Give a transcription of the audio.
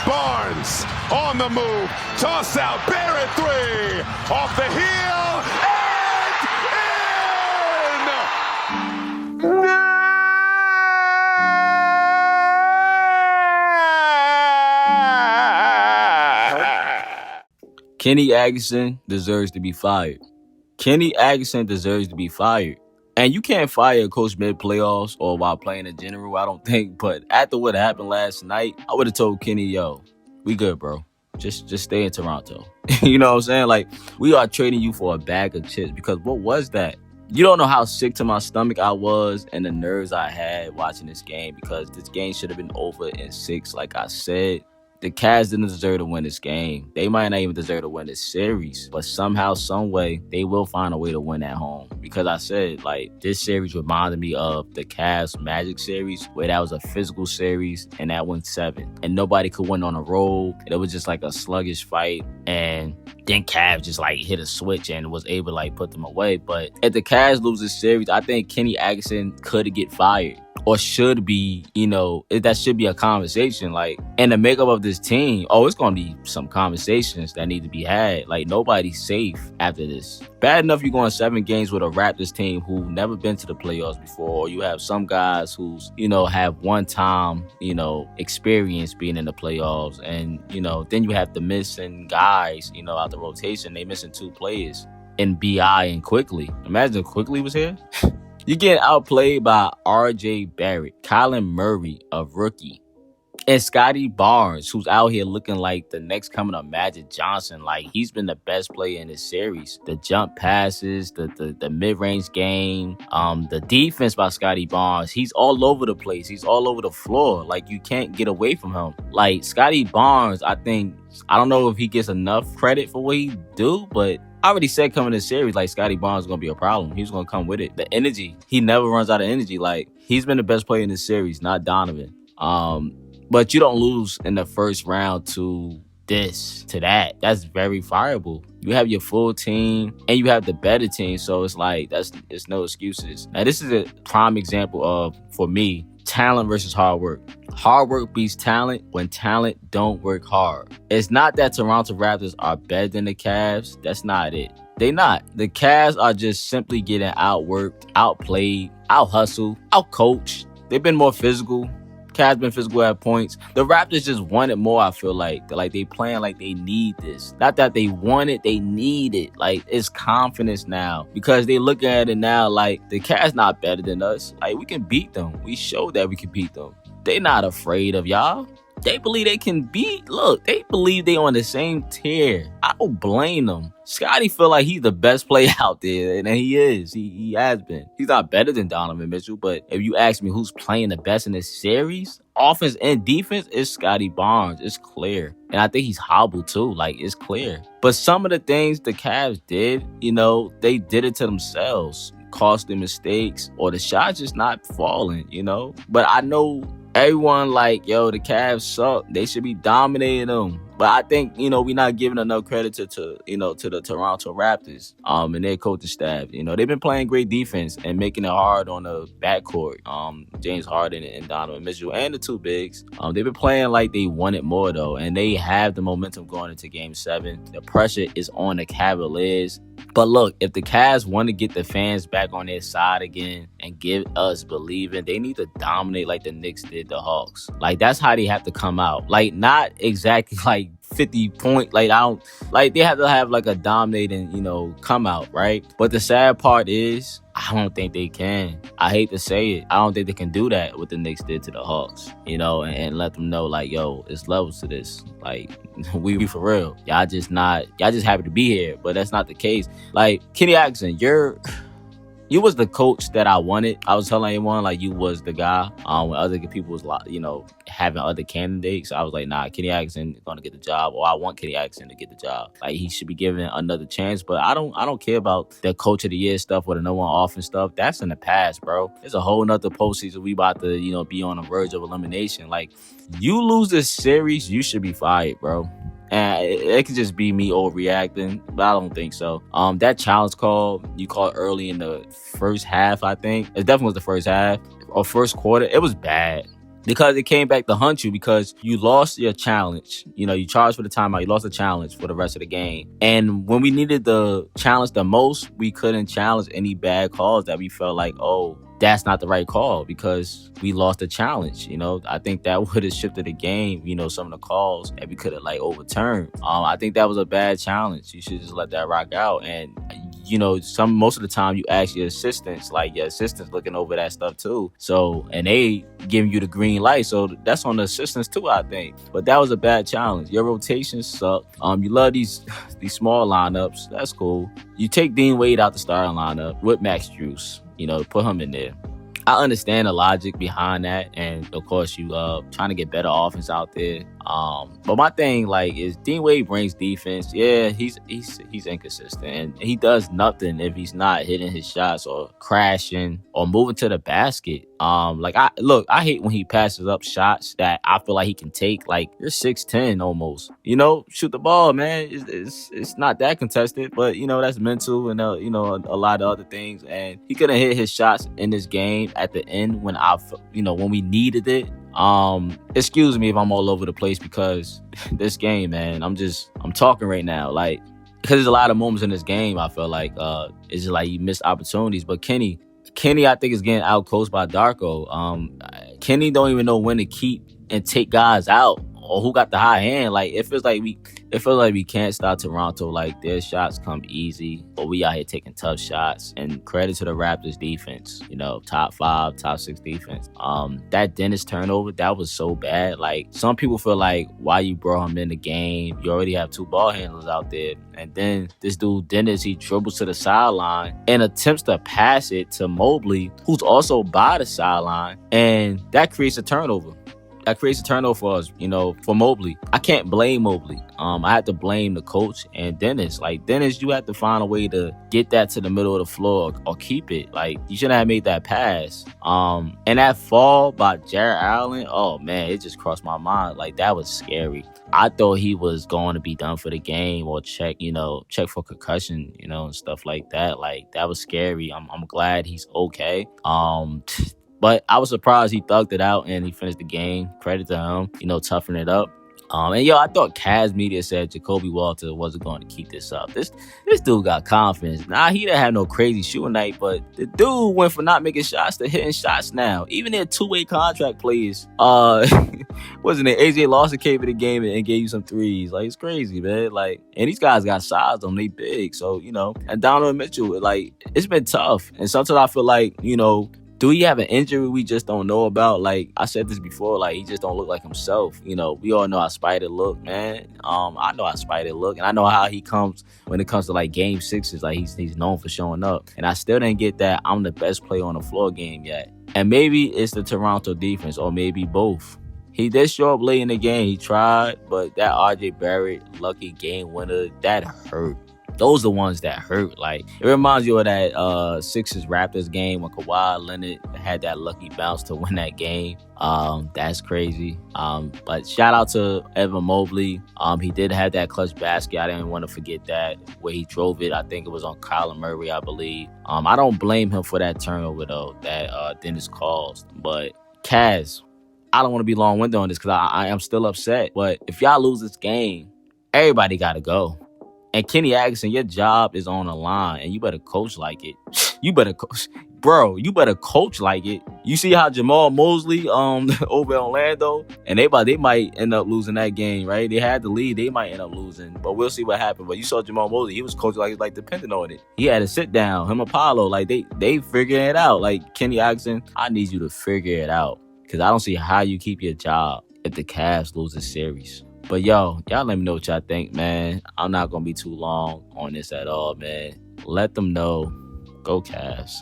Barnes on the move. Toss out. Barrett three. Off the heel. And in! Kenny Atkinson deserves to be fired. Kenny Atkinson deserves to be fired. And you can't fire a coach mid-playoffs or while playing in general, I don't think. But after what happened last night, I would have told Kenny, yo, we good, bro. Just stay in Toronto. You know what I'm saying? Like, we are trading you for a bag of chips because what was that? You don't know how sick to my stomach I was and the nerves I had watching this game because this game should have been over in 6, like I said. The Cavs didn't deserve to win this game. They might not even deserve to win this series, but somehow, some way, they will find a way to win at home. Because I said, like, this series reminded me of the Cavs Magic series, where that was a physical series, and that went 7. And nobody could win on the road. It was just like a sluggish fight, and then Cavs just, like, hit a switch and was able to, like, put them away. But if the Cavs lose this series, I think Kenny Atkinson could get fired. Or should be, you know, that should be a conversation. Like, and the makeup of this team, it's going to be some conversations that need to be had. Like, nobody's safe after this. Bad enough you're going 7 games with a Raptors team who never been to the playoffs before. Or you have some guys who's, you know, have one time, you know, experience being in the playoffs. And, you know, then you have the missing guys, you know, out the rotation. They missing 2 players in BI and Quickly. Imagine if Quickly was here. You get outplayed by RJ Barrett, Kyler Murray, a rookie, and Scotty Barnes, who's out here looking like the next coming of Magic Johnson. Like, he's been the best player in this series. The jump passes, the mid-range game, the defense by Scotty Barnes. He's all over the place. He's all over the floor. Like, you can't get away from him. Like, Scotty Barnes, I don't know if he gets enough credit for what he do, but I already said coming to this series, like, Scotty Barnes is going to be a problem. He's going to come with it. The energy. He never runs out of energy. Like, he's been the best player in this series, not Donovan. But you don't lose in the first round to that. That's very fireable. You have your full team and you have the better team. So it's like, it's no excuses. Now, this is a prime example of, for me, talent versus hard work. Hard work beats talent when talent don't work hard. It's not that Toronto Raptors are better than the Cavs. That's not it. They not. The Cavs are just simply getting outworked, outplayed, out-hustled, out-coached. They've been more physical. Cavs been physical at points. The Raptors just want it more, I feel like. They playing like they need this. Not that they want it, they need it. Like, it's confidence now. Because they look at it now like, the Cavs not better than us. Like, we can beat them. We showed that we can beat them. They not afraid of y'all. They believe they can beat. Look, they believe they on the same tier. I don't blame them. Scotty feel like he's the best player out there, and he is. He has been. He's not better than Donovan Mitchell, but if you ask me who's playing the best in this series, offense and defense, it's Scotty Barnes. It's clear. And I think he's hobbled too. Like, it's clear. But some of the things the Cavs did, you know, they did it to themselves. Costly mistakes, or the shot's just not falling, you know? But I know everyone like, yo, the Cavs suck. They should be dominating them. But I think, you know, we're not giving enough credit to the Toronto Raptors and their coaching staff. You know, they've been playing great defense and making it hard on the backcourt. James Harden and Donovan Mitchell and the 2 bigs. They've been playing like they wanted more, though. And they have the momentum going into Game 7. The pressure is on the Cavaliers. But look, if the Cavs want to get the fans back on their side again and give us believing, they need to dominate like the Knicks did the Hawks. Like, that's how they have to come out. Like, not exactly like 50 point. Like, they have to have like a dominating, you know, come out, right? But the sad part is, I don't think they can. I hate to say it. I don't think they can do that what the Knicks did to the Hawks, you know, and let them know, like, yo, it's levels to this. Like, we for real. Y'all just happy to be here, but that's not the case. Like, Kenny Atkinson, you was the coach that I wanted. I was telling everyone, like, you was the guy. When other people was, you know, having other candidates, I was like, nah, Kenny Atkinson is going to get the job, or I want Kenny Atkinson to get the job. Like, he should be given another chance, but I don't care about the coach of the year stuff or the no one offense stuff. That's in the past, bro. There's a whole nother postseason. We about to, you know, be on the verge of elimination. Like, you lose this series, you should be fired, bro. And it could just be me overreacting, but I don't think so. That challenge call you called early in the first half, I think. It definitely was the first half or first quarter. It was bad. because it came back to hunt you because you lost your challenge. You charged for the timeout. You lost the challenge for the rest of the game. And when we needed the challenge the most, we couldn't challenge any bad calls that we felt like, oh, that's not the right call because we lost the challenge. I think that would have shifted the game, some of the calls that we could have overturned. I think that was a bad challenge. You should just let that rock out. And most of the time you ask your assistants, looking over that stuff too. So, and they giving you the green light. So that's on the assistants too, I think. But that was a bad challenge. Your rotations suck. You love these small lineups. That's cool. You take Dean Wade out the starting lineup with Max Strus, put him in there. I understand the logic behind that, and of course you trying to get better offense out there. But my thing is Dean Wade brings defense. Yeah, he's inconsistent, and he does nothing if he's not hitting his shots or crashing or moving to the basket. I hate when he passes up shots that I feel like he can take. Like, you're 6'10" almost. Shoot the ball, man. It's not that contested, but that's mental and a lot of other things. And he couldn't hit his shots in this game at the end when when we needed it. Excuse me if I'm all over the place because this game, man, I'm talking right now, because there's a lot of moments in this game I feel like it's just like you missed opportunities. But Kenny, I think is getting outcoached by Darko. Kenny don't even know when to keep and take guys out or who got the high hand. It feels like we can't stop Toronto. Their shots come easy, but we out here taking tough shots. And credit to the Raptors defense, top 5, top 6 defense. That Dennis turnover, that was so bad. Some people feel like, why you brought him in the game? You already have 2 ball handlers out there. And then this dude Dennis, he dribbles to the sideline and attempts to pass it to Mobley, who's also by the sideline, and that creates a turnover. For us, for Mobley. I can't blame Mobley. I have to blame the coach and Dennis. Dennis, you have to find a way to get that to the middle of the floor or keep it. You shouldn't have made that pass. And that fall by Jarrett Allen, oh man, it just crossed my mind. That was scary. I thought he was going to be done for the game or check for concussion, and stuff like that. That was scary. I'm glad he's okay. But I was surprised he thugged it out and he finished the game. Credit to him, toughen it up. I thought Cavs media said Jacoby Walter wasn't going to keep this up. This dude got confidence. He didn't have no crazy shooting night, but the dude went from not making shots to hitting shots now. Even their 2-way contract players. Wasn't it? AJ Lawson came in the game and gave you some threes. It's crazy, man. And these guys got size on, they big. So, and Donovan Mitchell, it's been tough. And sometimes I feel like, do he have an injury we just don't know about? I said this before, he just don't look like himself. We all know how Spider look, man. I know how Spider look, and I know how he comes when it comes to game 6s. He's known for showing up, and I still didn't get that I'm the best player on the floor game yet. And maybe it's the Toronto defense, or maybe both. He did show up late in the game. He tried, but that RJ Barrett lucky game winner, that hurt. Those are the ones that hurt. It reminds you of that Sixers Raptors game when Kawhi Leonard had that lucky bounce to win that game. That's crazy. But shout out to Evan Mobley. He did have that clutch basket. I didn't want to forget that, where he drove it. I think it was on Kyler Murray, I believe. I don't blame him for that turnover, though, that Dennis caused. But Kaz, I don't want to be long-winded on this because I am still upset. But if y'all lose this game, everybody got to go. And Kenny Atkinson, your job is on the line, and you better coach like it. You better coach. Bro, you better coach like it. You see how Jamal Mosley over in Orlando, and they might end up losing that game, right? They had the lead. They might end up losing, but we'll see what happens. But you saw Jamal Mosley. He was coaching like dependent on it. He had to sit down. Him and Apollo, they figuring it out. Kenny Atkinson, I need you to figure it out because I don't see how you keep your job if the Cavs lose the series. But y'all let me know what y'all think, man. I'm not going to be too long on this at all, man. Let them know. Go Cavs.